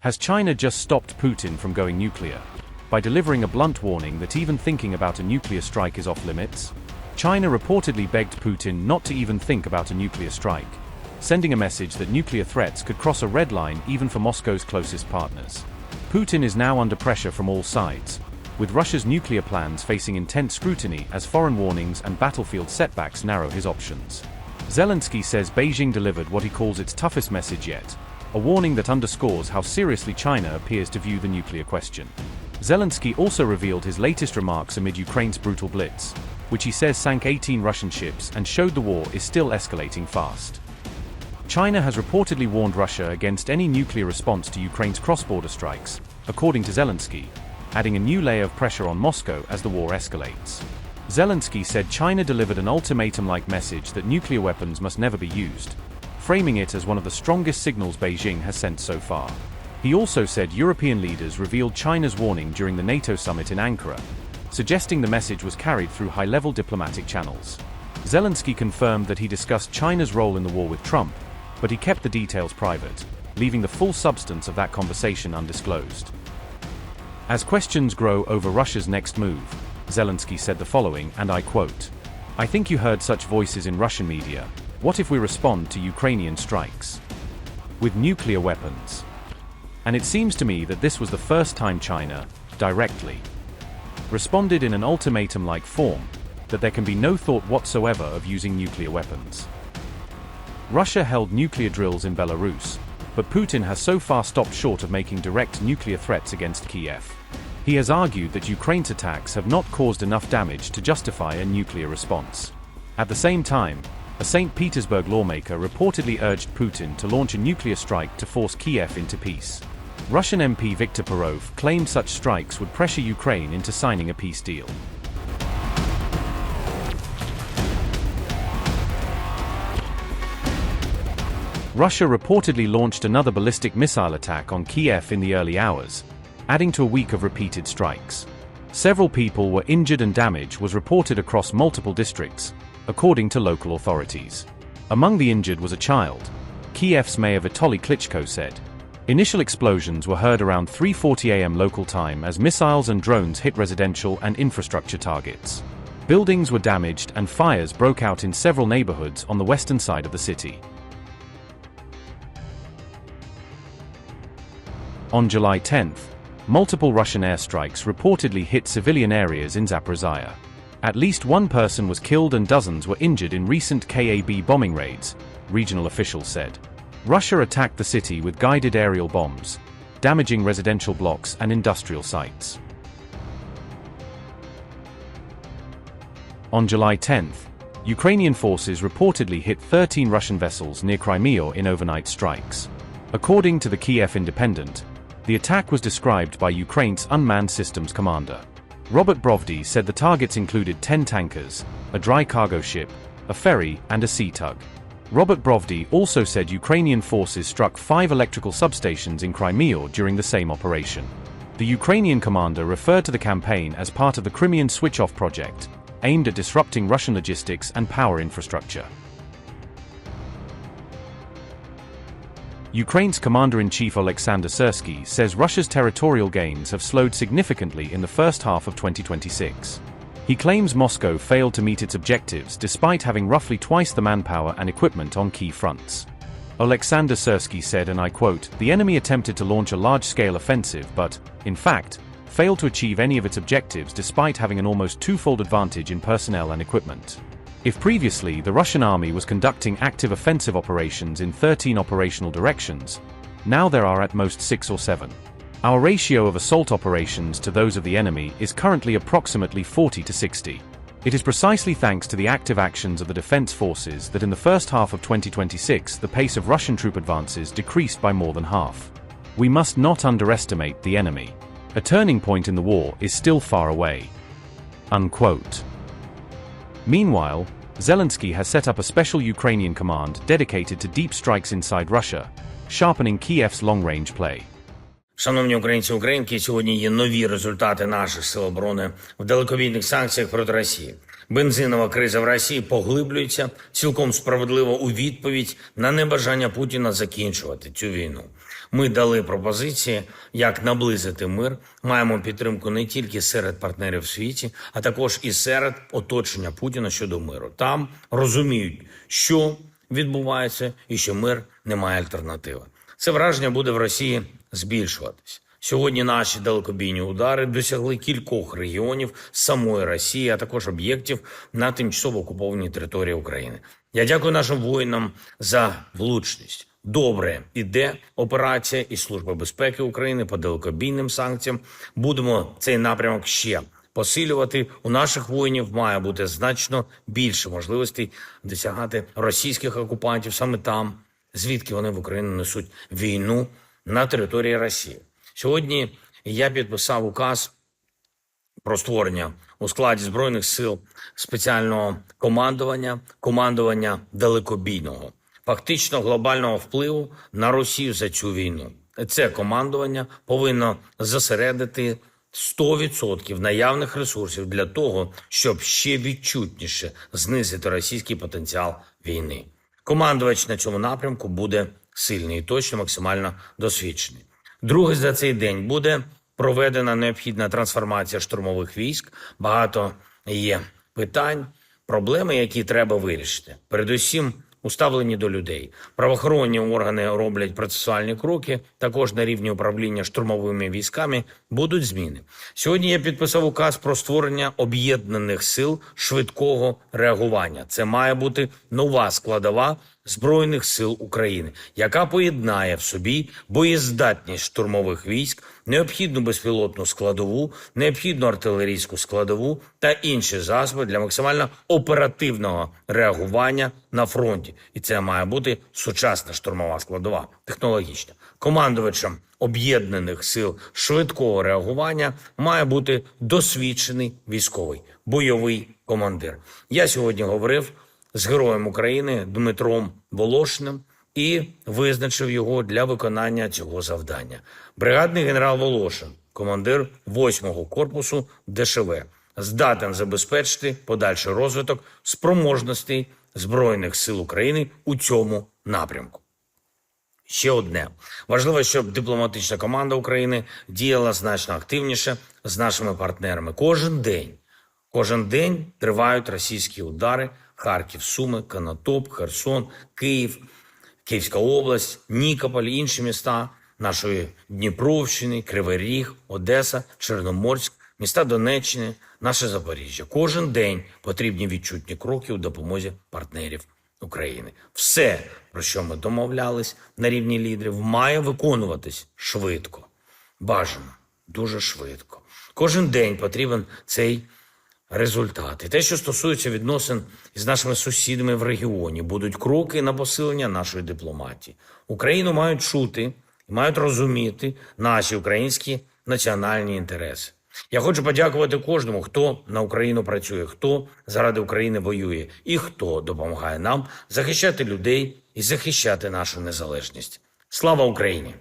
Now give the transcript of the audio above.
Has China just stopped Putin from going nuclear? By delivering a blunt warning that even thinking about a nuclear strike is off limits? China reportedly begged Putin not to even think about a nuclear strike, sending a message that nuclear threats could cross a red line even for Moscow's closest partners. Putin is now under pressure from all sides, with Russia's nuclear plans facing intense scrutiny as foreign warnings and battlefield setbacks narrow his options. Zelensky says Beijing delivered what he calls its toughest message yet, a warning that underscores how seriously China appears to view the nuclear question. Zelensky also revealed his latest remarks amid Ukraine's brutal blitz, which he says sank 18 Russian ships and showed the war is still escalating fast. China has reportedly warned Russia against any nuclear response to Ukraine's cross-border strikes, according to Zelensky, adding a new layer of pressure on Moscow as the war escalates. Zelensky said China delivered an ultimatum-like message that nuclear weapons must never be used, framing it as one of the strongest signals Beijing has sent so far. He also said European leaders revealed China's warning during the NATO summit in Ankara, suggesting the message was carried through high-level diplomatic channels. Zelensky confirmed that he discussed China's role in the war with Trump, but he kept the details private, leaving the full substance of that conversation undisclosed. As questions grow over Russia's next move, Zelensky said the following, and I quote, "I think you heard such voices in Russian media. What if we respond to Ukrainian strikes with nuclear weapons?" And it seems to me that this was the first time China, directly, responded in an ultimatum-like form, that there can be no thought whatsoever of using nuclear weapons. Russia held nuclear drills in Belarus, but Putin has so far stopped short of making direct nuclear threats against Kiev. He has argued that Ukraine's attacks have not caused enough damage to justify a nuclear response. At the same time, a St. Petersburg lawmaker reportedly urged Putin to launch a nuclear strike to force Kiev into peace. Russian MP Viktor Perov claimed such strikes would pressure Ukraine into signing a peace deal. Russia reportedly launched another ballistic missile attack on Kiev in the early hours, adding to a week of repeated strikes. Several people were injured and damage was reported across multiple districts, according to local authorities. Among the injured was a child, Kiev's Mayor Vitaly Klitschko said. Initial explosions were heard around 3:40 a.m. local time as missiles and drones hit residential and infrastructure targets. Buildings were damaged and fires broke out in several neighborhoods on the western side of the city. On July 10th, multiple Russian airstrikes reportedly hit civilian areas in Zaporizhia. At least one person was killed and dozens were injured in recent KAB bombing raids, regional officials said. Russia attacked the city with guided aerial bombs, damaging residential blocks and industrial sites. On July 10th, Ukrainian forces reportedly hit 13 Russian vessels near Crimea in overnight strikes. According to the Kiev Independent, the attack was described by Ukraine's unmanned systems commander. Robert Brovdy said the targets included 10 tankers, a dry cargo ship, a ferry, and a sea tug. Robert Brovdy also said Ukrainian forces struck 5 electrical substations in Crimea during the same operation. The Ukrainian commander referred to the campaign as part of the Crimean switch-off project, aimed at disrupting Russian logistics and power infrastructure. Ukraine's commander-in-chief Oleksandr Syrsky says Russia's territorial gains have slowed significantly in the first half of 2026. He claims Moscow failed to meet its objectives despite having roughly twice the manpower and equipment on key fronts. Oleksandr Syrsky said, and I quote, "The enemy attempted to launch a large-scale offensive but, in fact, failed to achieve any of its objectives despite having an almost twofold advantage in personnel and equipment. If previously the Russian army was conducting active offensive operations in 13 operational directions, now there are at most 6 or 7. Our ratio of assault operations to those of the enemy is currently approximately 40 to 60. It is precisely thanks to the active actions of the defense forces that in the first half of 2026 the pace of Russian troop advances decreased by more than half. We must not underestimate the enemy. A turning point in the war is still far away." Unquote. Meanwhile, Zelensky has set up a special Ukrainian command dedicated to deep strikes inside Russia, sharpening Kiev's long-range play. Шановні українці і українки, сьогодні є нові результати наших сил оборони в далекобійних санкціях проти Росії. Бензинова криза в Росії поглиблюється, цілком справедливо у відповідь на небажання Путіна закінчувати цю війну. Ми дали пропозиції, як наблизити мир. Маємо підтримку не тільки серед партнерів в світі, а також і серед оточення Путіна щодо миру. Там розуміють, що відбувається і що мир не має альтернативи. Це враження буде в Росії збільшуватись. Сьогодні наші далекобійні удари досягли кількох регіонів самої Росії, а також об'єктів на тимчасово окупованій території України. Я дякую нашим воїнам за влучність. Добре іде операція і Служба безпеки України по далекобійним санкціям. Будемо цей напрямок ще посилювати. У наших воїнів має бути значно більше можливостей досягати російських окупантів саме там, звідки вони в Україну несуть війну на території Росії. Сьогодні я підписав указ про створення у складі Збройних сил спеціального командування далекобійного, фактично глобального впливу на Росію за цю війну. Це командування повинно зосередити 100% наявних ресурсів для того, щоб ще відчутніше знизити російський потенціал війни. Командувач на цьому напрямку буде сильний і точно максимально досвідчений. Друге, за цей день буде проведена необхідна трансформація штурмових військ. Багато є питань, проблеми, які треба вирішити. Передусім, уставлені до людей. Правоохоронні органи роблять процесуальні кроки, також на рівні управління штурмовими військами будуть зміни. Сьогодні я підписав указ про створення об'єднаних сил швидкого реагування. Це має бути нова складова Збройних сил України, яка поєднає в собі боєздатність штурмових військ, необхідну безпілотну складову, необхідну артилерійську складову та інші засоби для максимально оперативного реагування на фронті. І це має бути сучасна штурмова складова, технологічна. Командувачем об'єднаних сил швидкого реагування має бути досвідчений військовий, бойовий командир. Я сьогодні говорив з героєм України Дмитром Волошиним і визначив його для виконання цього завдання. Бригадний генерал Волошин, командир 8-го корпусу ДШВ, здатен забезпечити подальший розвиток спроможностей Збройних сил України у цьому напрямку. Ще одне. Важливо, щоб дипломатична команда України діяла значно активніше з нашими партнерами. Кожен день тривають російські удари. Харків, Суми, Конотоп, Херсон, Київ, Київська область, Нікополь, інші міста нашої Дніпровщини, Кривий Ріг, Одеса, Чорноморськ, міста Донеччини, наше Запоріжжя. Кожен день потрібні відчутні кроки у допомозі партнерів України. Все, про що ми домовлялись на рівні лідерів, має виконуватись швидко. Бажано, дуже швидко. Кожен день потрібен цей результати. Те, що стосується відносин із нашими сусідами в регіоні, будуть кроки на посилення нашої дипломатії. Україну мають чути і мають розуміти наші українські національні інтереси. Я хочу подякувати кожному, хто на Україну працює, хто заради України воює і хто допомагає нам захищати людей і захищати нашу незалежність. Слава Україні!